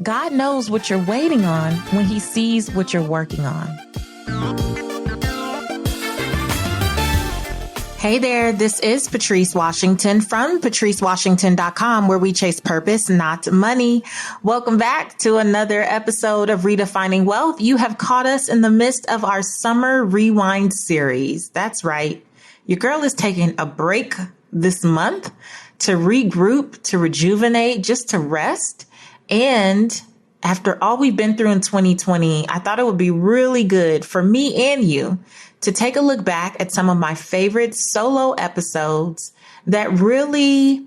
God knows what you're waiting on when He sees what you're working on. Hey there, this is Patrice Washington from patricewashington.com, where we chase purpose, not money. Welcome back to another episode of Redefining Wealth. You have caught us in the midst of our summer rewind series. That's right. Your girl is taking a break this month to regroup, to rejuvenate, just to rest. And after all we've been through in 2020, I thought it would be really good for me and you to take a look back at some of my favorite solo episodes that really,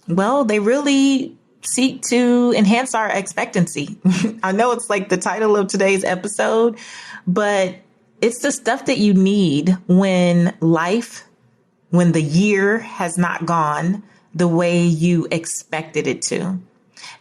they really seek to enhance our expectancy. I know it's like the title of today's episode, but it's the stuff that you need when the year has not gone the way you expected it to.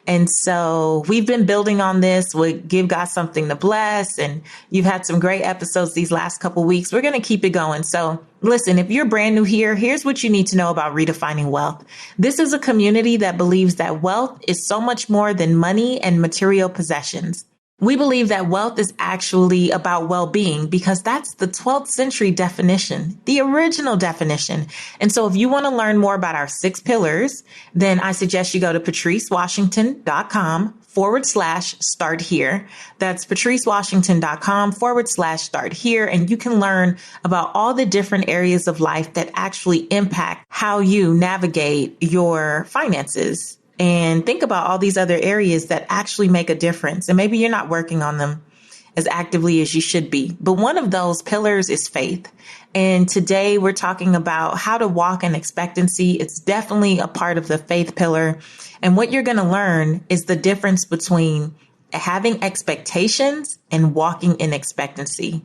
And so we've been building on this. We give God something to bless. And you've had some great episodes these last couple of weeks. We're going to keep it going. So listen, if you're brand new here, here's what you need to know about Redefining Wealth. This is a community that believes that wealth is so much more than money and material possessions. We believe that wealth is actually about well-being because that's the 12th century definition, the original definition. And so if you want to learn more about our 6 pillars, then I suggest you go to patricewashington.com/start here. That's patricewashington.com/start here. And you can learn about all the different areas of life that actually impact how you navigate your finances. And think about all these other areas that actually make a difference. And maybe you're not working on them as actively as you should be. But one of those pillars is faith. And today we're talking about how to walk in expectancy. It's definitely a part of the faith pillar. And what you're going to learn is the difference between having expectations and walking in expectancy.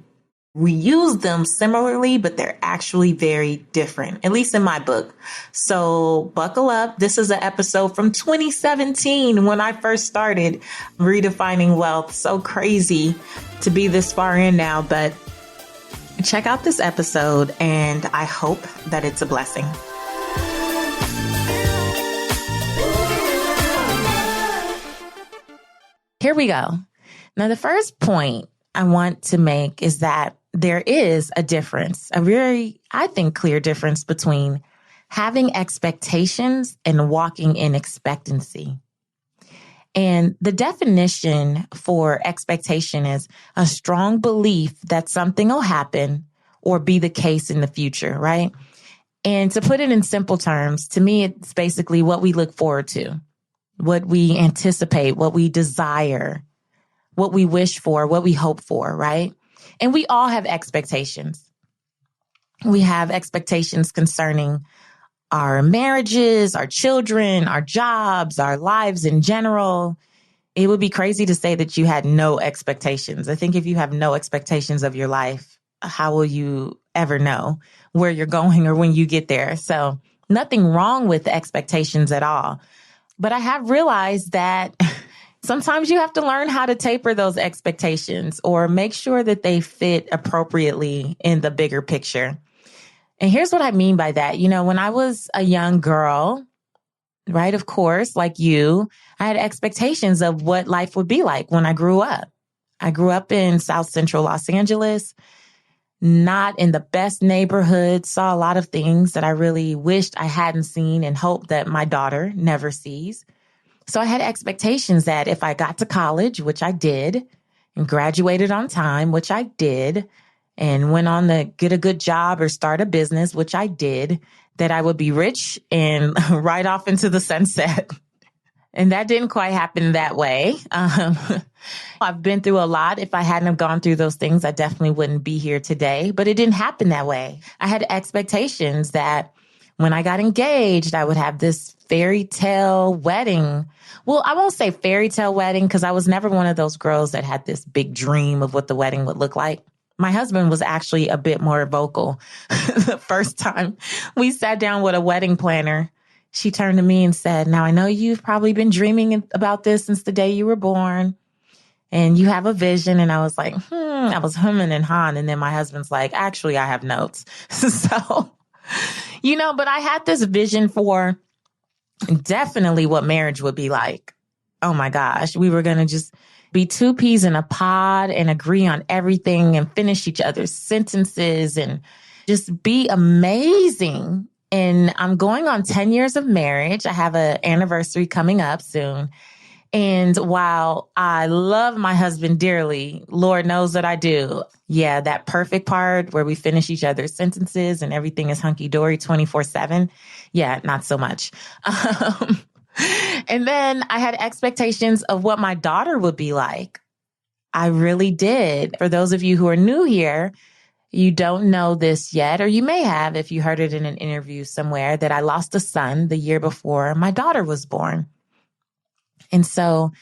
We use them similarly, but they're actually very different, at least in my book. So buckle up. This is an episode from 2017 when I first started Redefining Wealth. So crazy to be this far in now, but check out this episode and I hope that it's a blessing. Here we go. Now, the first point I want to make is that there is a difference, a very, I think, clear difference between having expectations and walking in expectancy. And the definition for expectation is a strong belief that something will happen or be the case in the future, right? And to put it in simple terms, to me, it's basically what we look forward to, what we anticipate, what we desire, what we wish for, what we hope for, right? And we all have expectations. We have expectations concerning our marriages, our children, our jobs, our lives in general. It would be crazy to say that you had no expectations. I think if you have no expectations of your life, how will you ever know where you're going or when you get there? So nothing wrong with expectations at all. But I have realized that sometimes you have to learn how to taper those expectations or make sure that they fit appropriately in the bigger picture. And here's what I mean by that. You know, when I was a young girl, right, of course, like you, I had expectations of what life would be like when I grew up. I grew up in South Central Los Angeles, not in the best neighborhood, saw a lot of things that I really wished I hadn't seen and hoped that my daughter never sees. So I had expectations that if I got to college, which I did, and graduated on time, which I did, and went on to get a good job or start a business, which I did, that I would be rich and right off into the sunset. And that didn't quite happen that way. I've been through a lot. If I hadn't have gone through those things, I definitely wouldn't be here today. But it didn't happen that way. I had expectations that when I got engaged, I would have this fairy tale wedding. Well, I won't say fairy tale wedding because I was never one of those girls that had this big dream of what the wedding would look like. My husband was actually a bit more vocal. The first time we sat down with a wedding planner, she turned to me and said, "Now, I know you've probably been dreaming about this since the day you were born and you have a vision." And I was like, I was humming and hawing. And then my husband's like, "Actually, I have notes." So, but I had this vision for definitely what marriage would be like. oh my gosh, we were going to just be two peas in a pod and agree on everything and finish each other's sentences and just be amazing. And I'm going on 10 years of marriage. I have an anniversary coming up soon. And while I love my husband dearly, Lord knows that I do. Yeah, that perfect part where we finish each other's sentences and everything is hunky-dory 24/7. Yeah, not so much. And then I had expectations of what my daughter would be like. I really did. For those of you who are new here, you don't know this yet, or you may have if you heard it in an interview somewhere, that I lost a son the year before my daughter was born. And so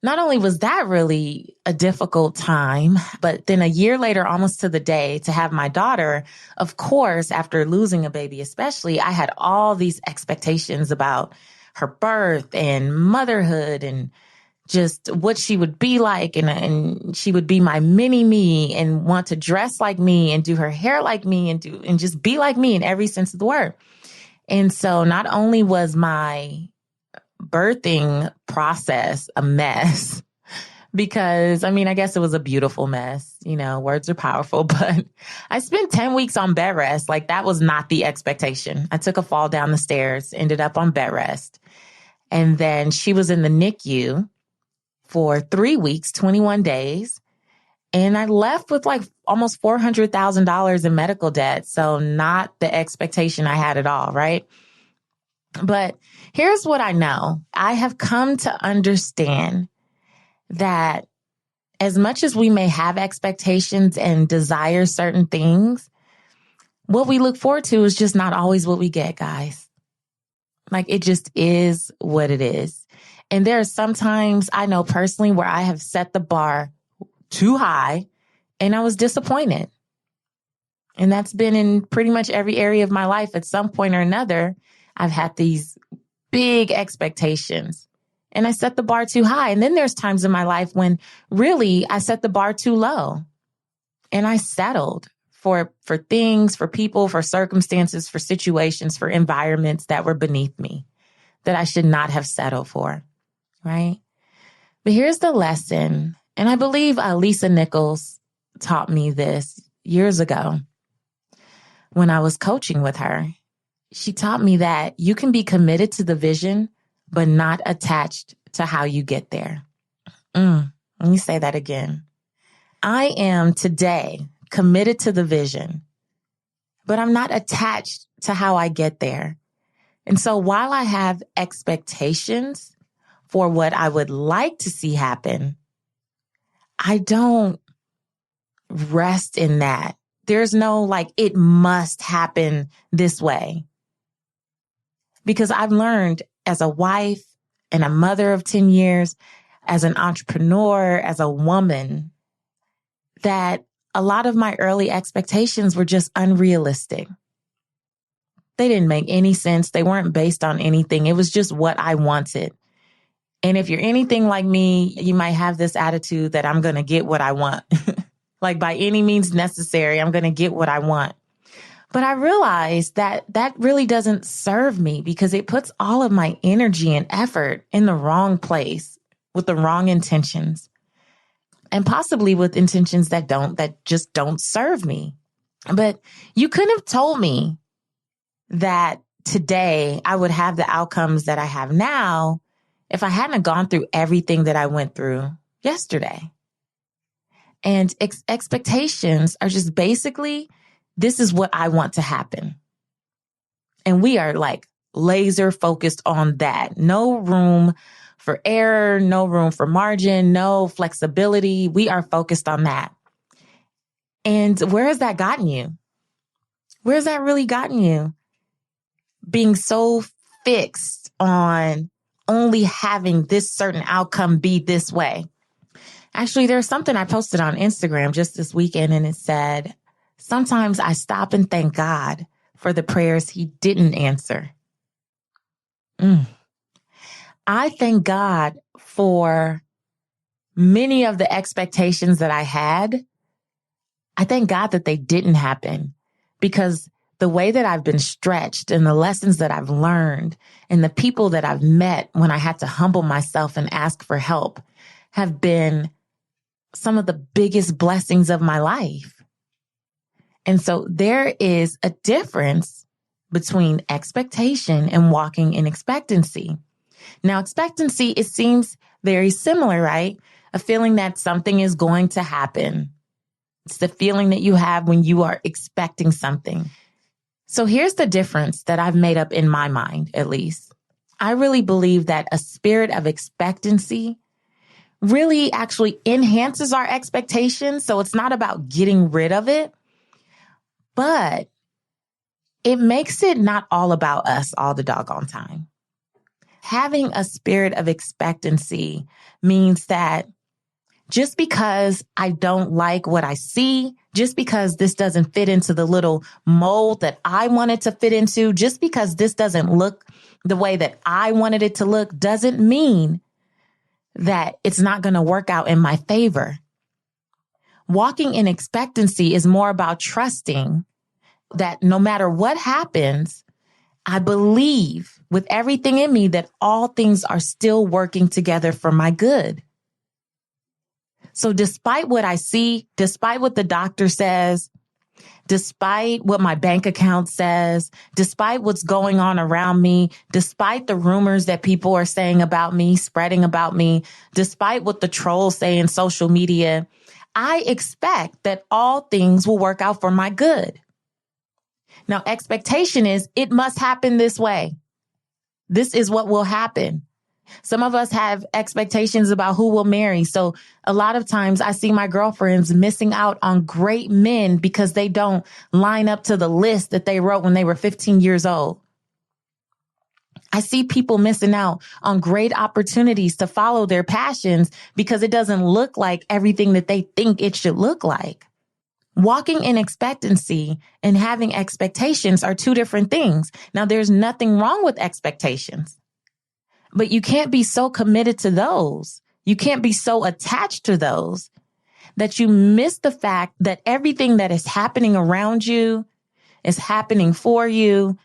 not only was that really a difficult time, but then a year later, almost to the day, to have my daughter, of course, after losing a baby especially, I had all these expectations about her birth and motherhood and just what she would be like. And she would be my mini me and want to dress like me and do her hair like me and just be like me in every sense of the word. And so not only was my birthing process a mess, because I guess it was a beautiful mess. Words are powerful, but I spent 10 weeks on bed rest. Like, that was not the expectation. I took a fall down the stairs, ended up on bed rest. And then she was in the NICU for 3 weeks, 21 days. And I left with like almost $400,000 in medical debt. So not the expectation I had at all, right? But here's what I know. I have come to understand that as much as we may have expectations and desire certain things, what we look forward to is just not always what we get, guys. Like, it just is what it is. And there are some times I know personally where I have set the bar too high and I was disappointed. And that's been in pretty much every area of my life. At some point or another, I've had these big expectations and I set the bar too high. And then there's times in my life when really I set the bar too low and I settled for things, for people, for circumstances, for situations, for environments that were beneath me that I should not have settled for. Right? But here's the lesson. And I believe Lisa Nichols taught me this years ago when I was coaching with her. She taught me that you can be committed to the vision, but not attached to how you get there. Let me say that again. I am today committed to the vision, but I'm not attached to how I get there. And so while I have expectations for what I would like to see happen, I don't rest in that. There's no like, it must happen this way. Because I've learned as a wife and a mother of 10 years, as an entrepreneur, as a woman, that a lot of my early expectations were just unrealistic. They didn't make any sense. They weren't based on anything. It was just what I wanted. And if you're anything like me, you might have this attitude that I'm going to get what I want. Like, by any means necessary, I'm going to get what I want. But I realized that that really doesn't serve me because it puts all of my energy and effort in the wrong place with the wrong intentions, and possibly with intentions that just don't serve me. But you couldn't have told me that today I would have the outcomes that I have now if I hadn't gone through everything that I went through yesterday. And expectations are just basically, this is what I want to happen. And we are like laser focused on that. No room for error, no room for margin, no flexibility. We are focused on that. And where has that gotten you? Where has that really gotten you? Being so fixed on only having this certain outcome be this way. Actually, there's something I posted on Instagram just this weekend, and it said, sometimes I stop and thank God for the prayers he didn't answer. I thank God for many of the expectations that I had. I thank God that they didn't happen, because the way that I've been stretched and the lessons that I've learned and the people that I've met when I had to humble myself and ask for help have been some of the biggest blessings of my life. And so there is a difference between expectation and walking in expectancy. Now, expectancy, it seems very similar, right? A feeling that something is going to happen. It's the feeling that you have when you are expecting something. So here's the difference that I've made up in my mind, at least. I really believe that a spirit of expectancy really actually enhances our expectations. So it's not about getting rid of it, but it makes it not all about us all the doggone time. Having a spirit of expectancy means that just because I don't like what I see, just because this doesn't fit into the little mold that I want it to fit into, just because this doesn't look the way that I wanted it to look, doesn't mean that it's not going to work out in my favor. Walking in expectancy is more about trusting that no matter what happens, I believe with everything in me that all things are still working together for my good. So despite what I see, despite what the doctor says, despite what my bank account says, despite what's going on around me, despite the rumors that people are saying about me, spreading about me, despite what the trolls say in social media, I expect that all things will work out for my good. Now, expectation is it must happen this way. This is what will happen. Some of us have expectations about who we'll marry. So a lot of times I see my girlfriends missing out on great men because they don't line up to the list that they wrote when they were 15 years old. I see people missing out on great opportunities to follow their passions because it doesn't look like everything that they think it should look like. Walking in expectancy and having expectations are two different things. Now, there's nothing wrong with expectations. But you can't be so committed to those. You can't be so attached to those that you miss the fact that everything that is happening around you, is happening for you,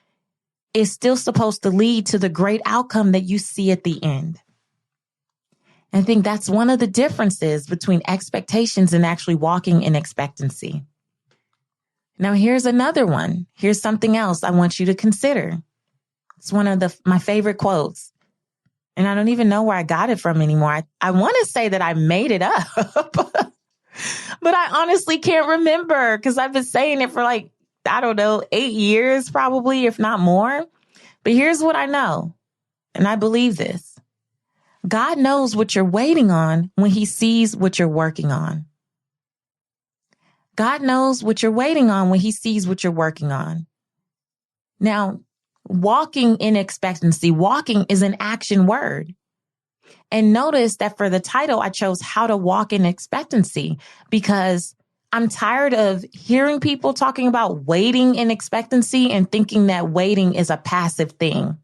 is still supposed to lead to the great outcome that you see at the end. I think that's one of the differences between expectations and actually walking in expectancy. Now, here's another one. Here's something else I want you to consider. It's one of my favorite quotes. And I don't even know where I got it from anymore. I want to say that I made it up, but I honestly can't remember because I've been saying it for 8 years probably, if not more. But here's what I know, and I believe this. God knows what you're waiting on when he sees what you're working on. God knows what you're waiting on when he sees what you're working on. Now, walking in expectancy, walking is an action word. And notice that for the title, I chose how to walk in expectancy because I'm tired of hearing people talking about waiting in expectancy and thinking that waiting is a passive thing.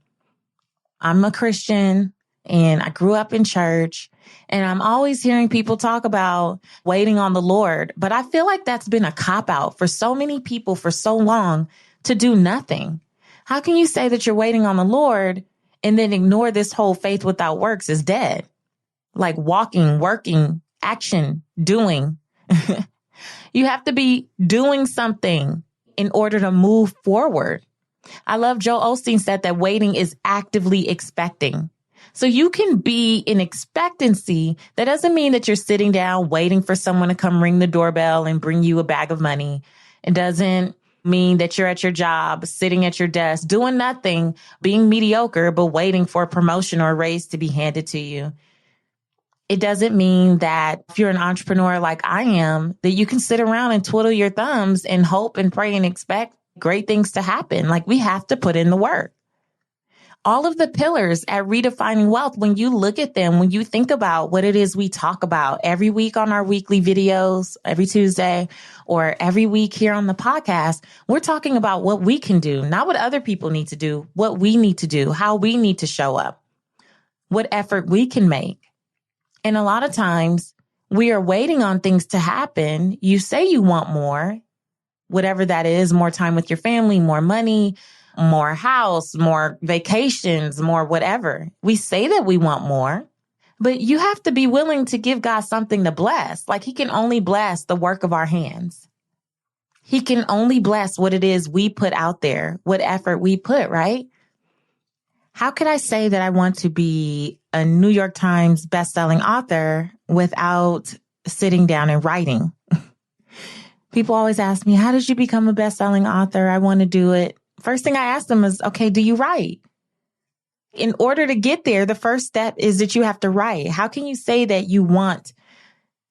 I'm a Christian and I grew up in church and I'm always hearing people talk about waiting on the Lord. But I feel like that's been a cop-out for so many people for so long to do nothing. How can you say that you're waiting on the Lord and then ignore this whole faith without works is dead? Like walking, working, action, doing. You have to be doing something in order to move forward. I love Joel Osteen said that waiting is actively expecting. So you can be in expectancy. That doesn't mean that you're sitting down waiting for someone to come ring the doorbell and bring you a bag of money. It doesn't mean that you're at your job, sitting at your desk, doing nothing, being mediocre, but waiting for a promotion or a raise to be handed to you. It doesn't mean that if you're an entrepreneur like I am, that you can sit around and twiddle your thumbs and hope and pray and expect great things to happen. Like we have to put in the work. All of the pillars at Redefining Wealth, when you look at them, when you think about what it is we talk about every week on our weekly videos, every Tuesday, or every week here on the podcast, we're talking about what we can do, not what other people need to do, what we need to do, how we need to show up, what effort we can make. And a lot of times we are waiting on things to happen. You say you want more. whatever that is, more time with your family, more money, more house, more vacations, more whatever. We say that we want more, but you have to be willing to give God something to bless. Like he can only bless the work of our hands. He can only bless what it is we put out there, what effort we put, right? How could I say that I want to be a New York Times bestselling author without sitting down and writing? People always ask me, how did you become a bestselling author? I want to do it. First thing I ask them is, okay, do you write? In order to get there, the first step is that you have to write. How can you say that you want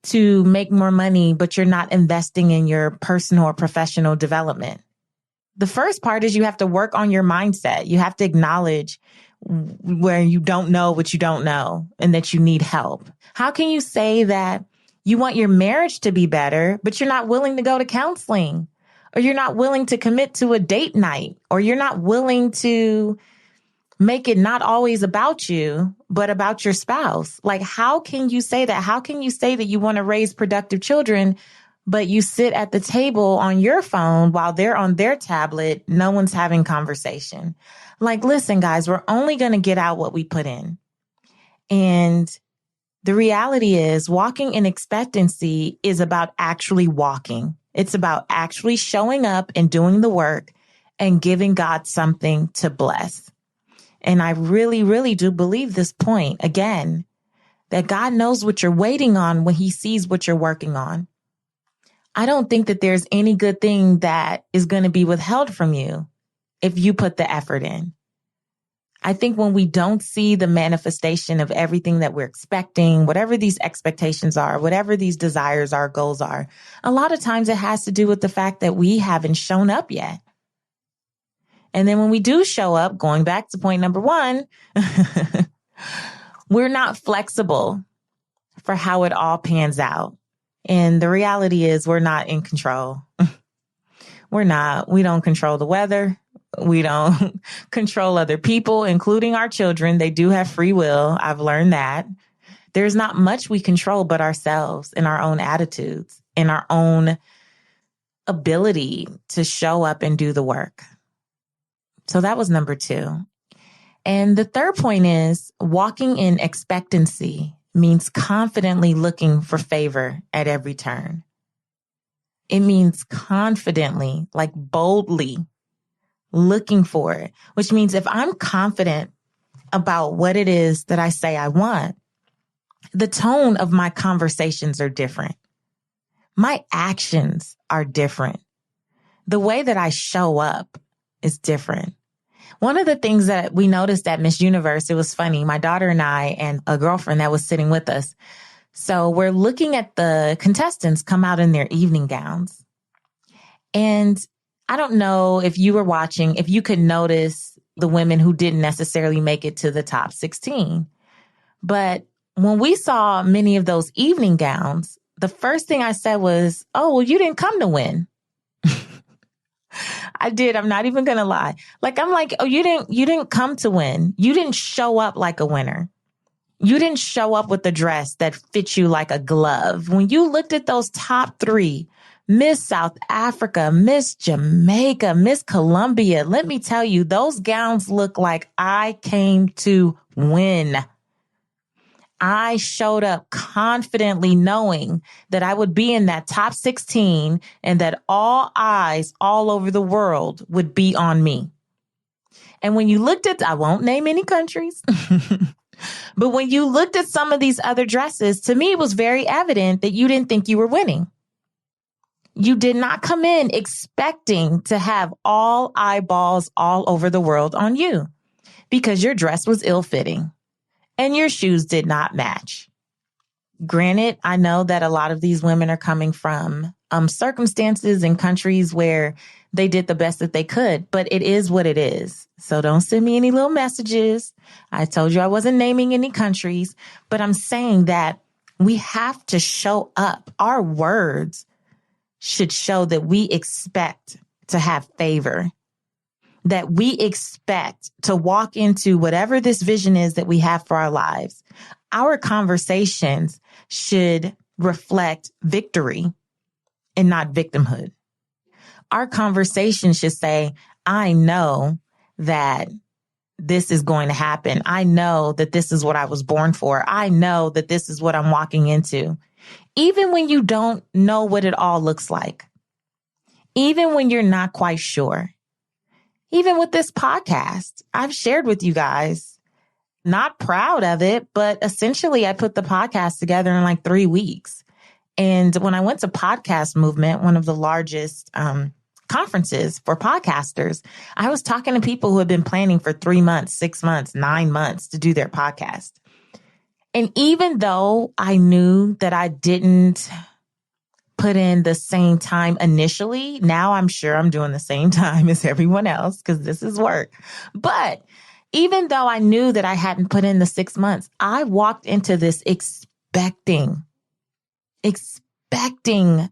to make more money, but you're not investing in your personal or professional development? The first part is you have to work on your mindset. You have to acknowledge where you don't know what you don't know and that you need help. How can you say that you want your marriage to be better, but you're not willing to go to counseling, or you're not willing to commit to a date night, or you're not willing to make it not always about you, but about your spouse? Like, how can you say that? How can you say that you want to raise productive children, but you sit at the table on your phone while they're on their tablet? No one's having conversation. Like, listen, guys, we're only going to get out what we put in. And the reality is, walking in expectancy is about actually walking. It's about actually showing up and doing the work and giving God something to bless. And I really, really do believe this point, again, that God knows what you're waiting on when he sees what you're working on. I don't think that there's any good thing that is going to be withheld from you if you put the effort in. I think when we don't see the manifestation of everything that we're expecting, whatever these expectations are, whatever these desires are, goals are, a lot of times it has to do with the fact that we haven't shown up yet. And then when we do show up, going back to point number one, we're not flexible for how it all pans out. And the reality is we're not in control. We're not. We don't control the weather. We don't control other people, including our children. They do have free will. I've learned that. There's not much we control but ourselves and our own attitudes and our own ability to show up and do the work. So that was number 2. And the third point is walking in expectancy means confidently looking for favor at every turn. It means confidently, like boldly looking for it, which means if I'm confident about what it is that I say I want, the tone of my conversations are different. My actions are different. The way that I show up is different. One of the things that we noticed at Miss Universe, it was funny, my daughter and I and a girlfriend that was sitting with us. So we're looking at the contestants come out in their evening gowns. And I don't know if you were watching, if you could notice the women who didn't necessarily make it to the top 16. But when we saw many of those evening gowns, the first thing I said was, oh, well, you didn't come to win. I did. I'm not even going to lie. I'm like, oh, you didn't come to win. You didn't show up like a winner. You didn't show up with a dress that fits you like a glove. When you looked at those top 3, Miss South Africa, Miss Jamaica, Miss Colombia, let me tell you, those gowns look like I came to win. I showed up confidently knowing that I would be in that top 16 and that all eyes all over the world would be on me. And when you looked at, I won't name any countries, but when you looked at some of these other dresses, to me, it was very evident that you didn't think you were winning. You did not come in expecting to have all eyeballs all over the world on you because your dress was ill-fitting and your shoes did not match. Granted, I know that a lot of these women are coming from circumstances and countries where they did the best that they could, but it is what it is. So don't send me any little messages. I told you I wasn't naming any countries, but I'm saying that we have to show up. Our words should show that we expect to have favor, that we expect to walk into whatever this vision is that we have for our lives. Our conversations should reflect victory and not victimhood. Our conversation should say, I know that this is going to happen. I know that this is what I was born for. I know that this is what I'm walking into. Even when you don't know what it all looks like, even when you're not quite sure, even with this podcast, I've shared with you guys, not proud of it, but essentially I put the podcast together in like 3 weeks. And when I went to Podcast Movement, one of the largest conferences for podcasters, I was talking to people who had been planning for 3 months, 6 months, 9 months to do their podcast. And even though I knew that I didn't put in the same time initially, now I'm sure I'm doing the same time as everyone else because this is work. But even though I knew that I hadn't put in the 6 months, I walked into this expecting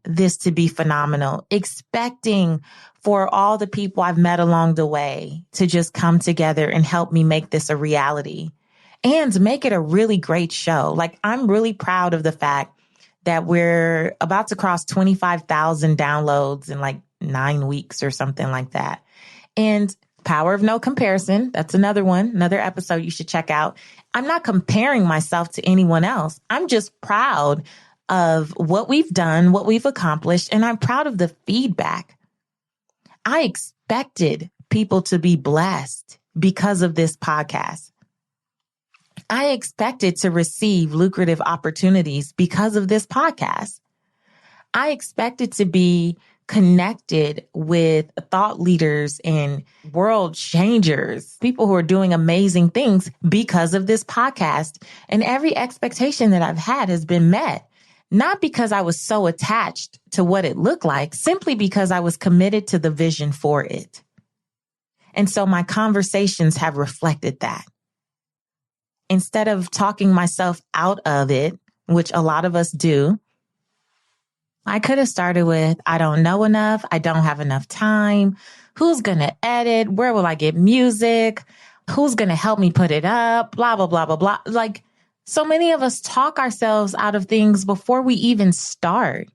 this to be phenomenal, expecting for all the people I've met along the way to just come together and help me make this a reality and make it a really great show. Like, I'm really proud of the fact that we're about to cross 25,000 downloads in like 9 weeks or something like that. And Power of No Comparison, that's another episode you should check out. I'm not comparing myself to anyone else. I'm just proud of what we've done, what we've accomplished, and I'm proud of the feedback. I expected people to be blessed because of this podcast. I expected to receive lucrative opportunities because of this podcast. I expected to be connected with thought leaders and world changers, people who are doing amazing things because of this podcast. And every expectation that I've had has been met. Not because I was so attached to what it looked like, simply because I was committed to the vision for it. And so my conversations have reflected that. Instead of talking myself out of it, which a lot of us do, I could have started with, I don't know enough. I don't have enough time. Who's going to edit? Where will I get music? Who's going to help me put it up? Blah, blah, blah, blah, blah. Like, so many of us talk ourselves out of things before we even start.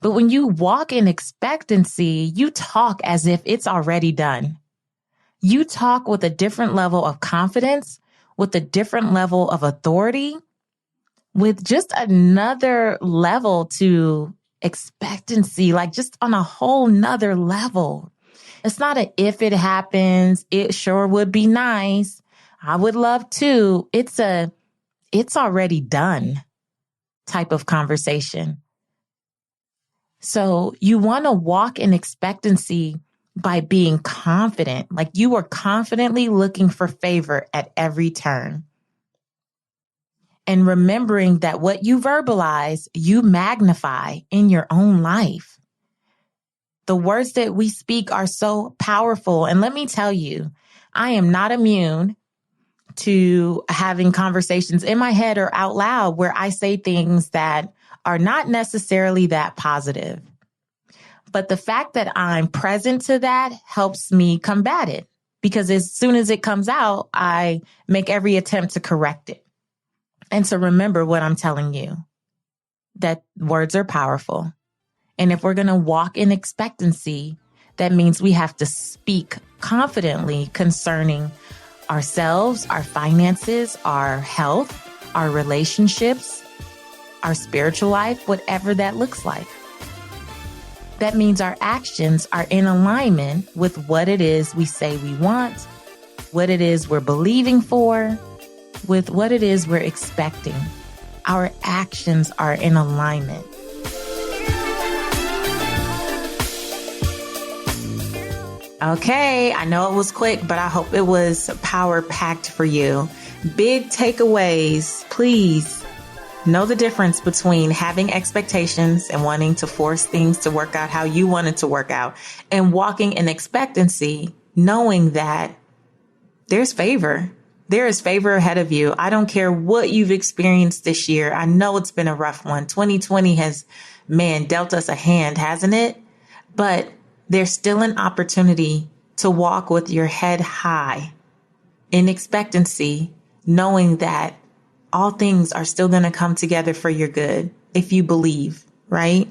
But when you walk in expectancy, you talk as if it's already done. You talk with a different level of confidence, with a different level of authority, with just another level to expectancy, like just on a whole nother level. It's not a if it happens, it sure would be nice. I would love to. It's already done type of conversation. So you want to walk in expectancy by being confident, like you are confidently looking for favor at every turn. And remembering that what you verbalize, you magnify in your own life. The words that we speak are so powerful. And let me tell you, I am not immune to having conversations in my head or out loud where I say things that are not necessarily that positive. But the fact that I'm present to that helps me combat it, because as soon as it comes out, I make every attempt to correct it. And so remember what I'm telling you, that words are powerful. And if we're going to walk in expectancy, that means we have to speak confidently concerning ourselves, our finances, our health, our relationships, our spiritual life, whatever that looks like. That means our actions are in alignment with what it is we say we want, what it is we're believing for, with what it is we're expecting. Our actions are in alignment. Okay, I know it was quick, but I hope it was power-packed for you. Big takeaways. Please know the difference between having expectations and wanting to force things to work out how you want it to work out, and walking in expectancy, knowing that there's favor. There is favor ahead of you. I don't care what you've experienced this year. I know it's been a rough one. 2020 has, dealt us a hand, hasn't it? But there's still an opportunity to walk with your head high in expectancy, knowing that all things are still going to come together for your good if you believe. right?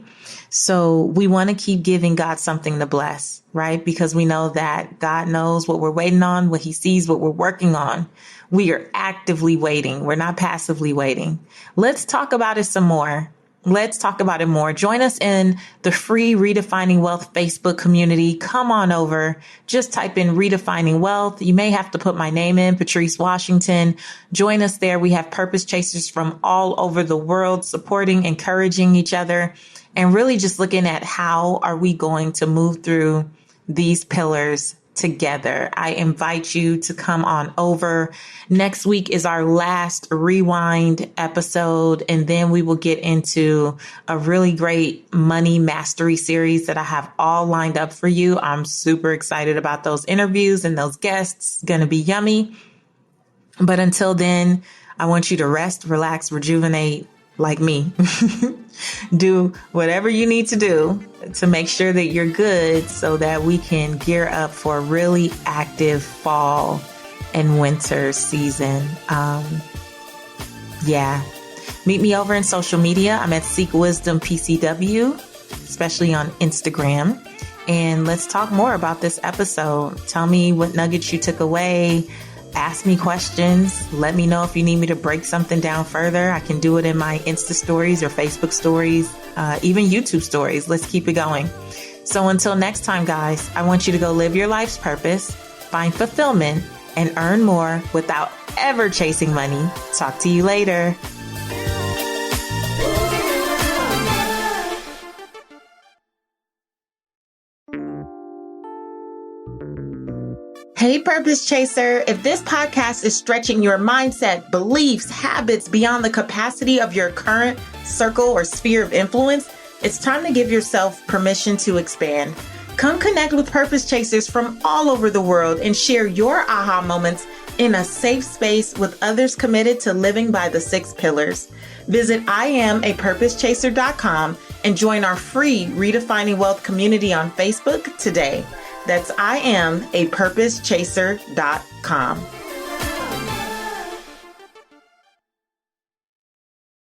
So we want to keep giving God something to bless, right? Because we know that God knows what we're waiting on, what he sees, what we're working on. We are actively waiting. We're not passively waiting. Let's talk about it some more. Let's talk about it more. Join us in the free Redefining Wealth Facebook community. Come on over. Just type in Redefining Wealth. You may have to put my name in, Patrice Washington. Join us there. We have purpose chasers from all over the world supporting, encouraging each other, and really just looking at how are we going to move through these pillars together. I invite you to come on over. Next week is our last rewind episode, and then we will get into a really great money mastery series that I have all lined up for you. I'm super excited about those interviews and those guests. Going to be yummy. But until then, I want you to rest, relax, rejuvenate like me. Do whatever you need to do to make sure that you're good so that we can gear up for a really active fall and winter season. Meet me over in social media. I'm at Seek Wisdom PCW, especially on Instagram. And let's talk more about this episode. Tell me what nuggets you took away. Ask me questions. Let me know if you need me to break something down further. I can do it in my Insta stories or Facebook stories, even YouTube stories. Let's keep it going. So until next time, guys, I want you to go live your life's purpose, find fulfillment, and earn more without ever chasing money. Talk to you later. Hey, Purpose Chaser. If this podcast is stretching your mindset, beliefs, habits beyond the capacity of your current circle or sphere of influence, it's time to give yourself permission to expand. Come connect with Purpose Chasers from all over the world and share your aha moments in a safe space with others committed to living by the 6 pillars. Visit IamAPurposeChaser.com and join our free Redefining Wealth community on Facebook today. That's IamAPurposeChaser.com.